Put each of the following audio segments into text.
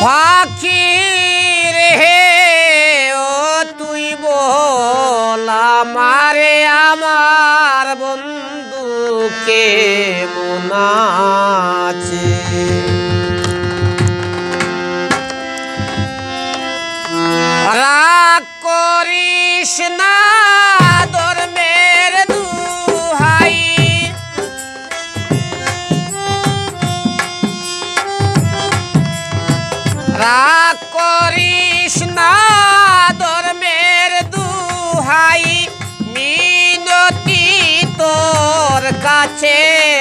পাখি রে ও তুই বল আমারে আমার বন্ধুকে মন আছে রাগ করিস না ধর্মের দুহাই রাগ করিস না ধর্মের দুহাই মিনতি তোর কাছে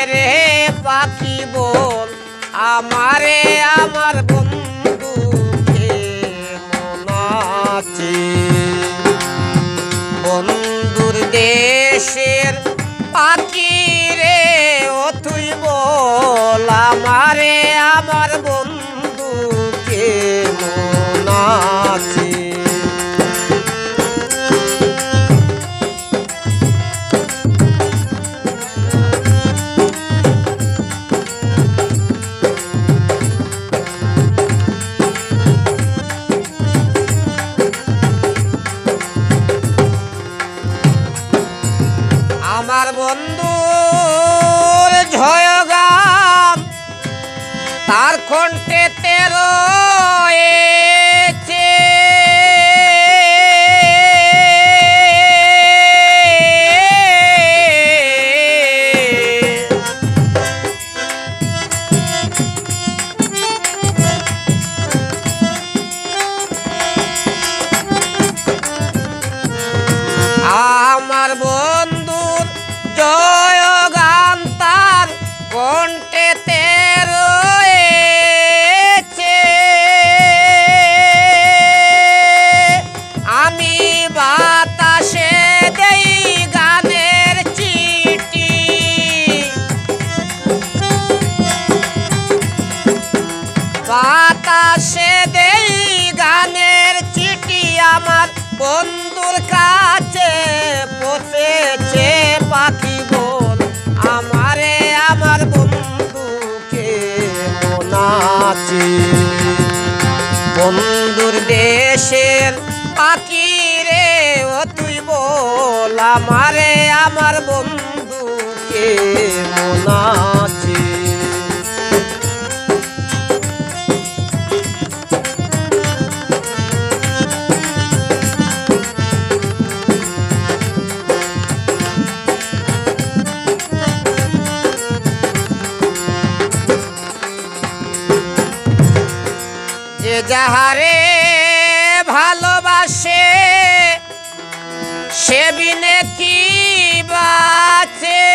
রে পাখি বল আমারে আমার বন্ধুকে মন আছে বন্ধুর দেশের পাখি রে ও তুই বল আমারে আমার বন্ধুকে মন আছে আমার বন্ধুর ঝয়গান তার কণ্ঠে রয়েছে আমার বন্ধুর জয়গান তার কণ্ঠেতে রয়েছে আমি বাতাসে দেই গানের চিঠি বাতাসে দেই গানের চিঠি আমার বন্ধুর কাছে পৌঁছেছে পাখি বল আমারে আমার বন্ধুকে মন আছে বন্ধুর দেশের পাখি রে ও তুই বল আমারে আমার বন্ধুকে মন আছে যে যাহারে ভালোবাসে সে বিনে কি বাঁচে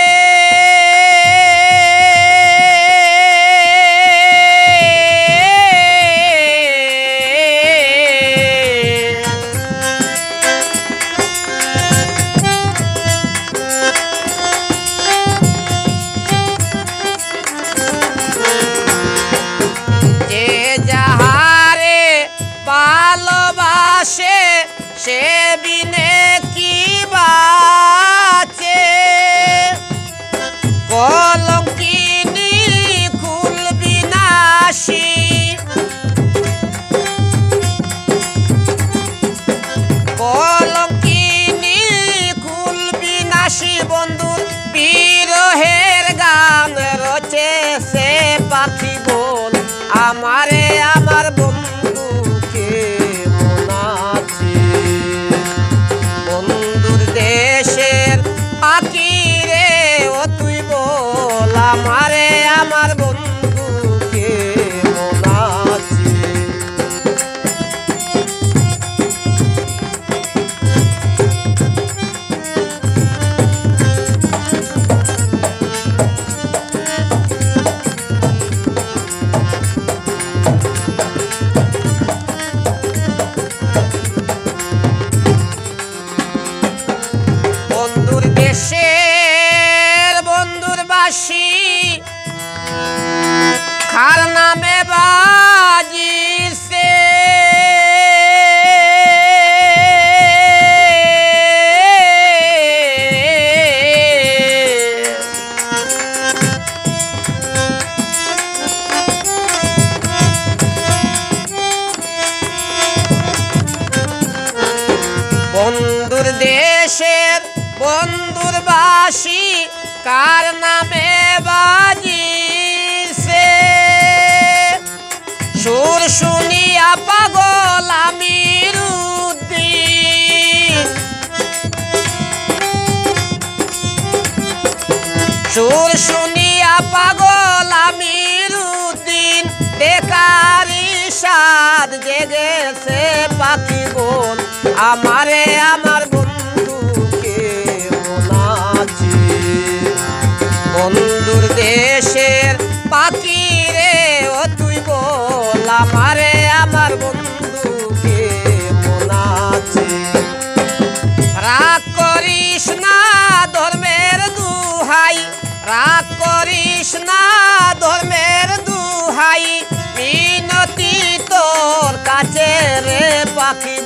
ভালোবাসে সে বিনে কি বাঁচে কলঙ্কিনী কুল বিনাশী কলঙ্কিনী কুল বিনাশী বন্ধুর বিরহের গান রচে সে পাখি বল আমারে আমার বন্ধুকে মন আছে বন্ধুর দেশের পাখি রে ও তুই বল আমারে আমার বন্ধুকে মন আছে বাঁশি কার নামে বাজিছে সুর শুনিয়া পাগল আমির উদ্দিন সুর শুনিয়া পাগল আমির উদ্দিন বেকারি সাদ জেগেছে পাখি বল আমারে আমার বন্ধুকে মনাচি বন্ধুর দেশের পাখি রে ও তুই বল আমারে আমার বন্ধুকে মনাচি রাগ করিস না ধর্মের দুহাই রাগ করিস না ধর্মের দুহাই মিনতি তোর কাছে রে পাখি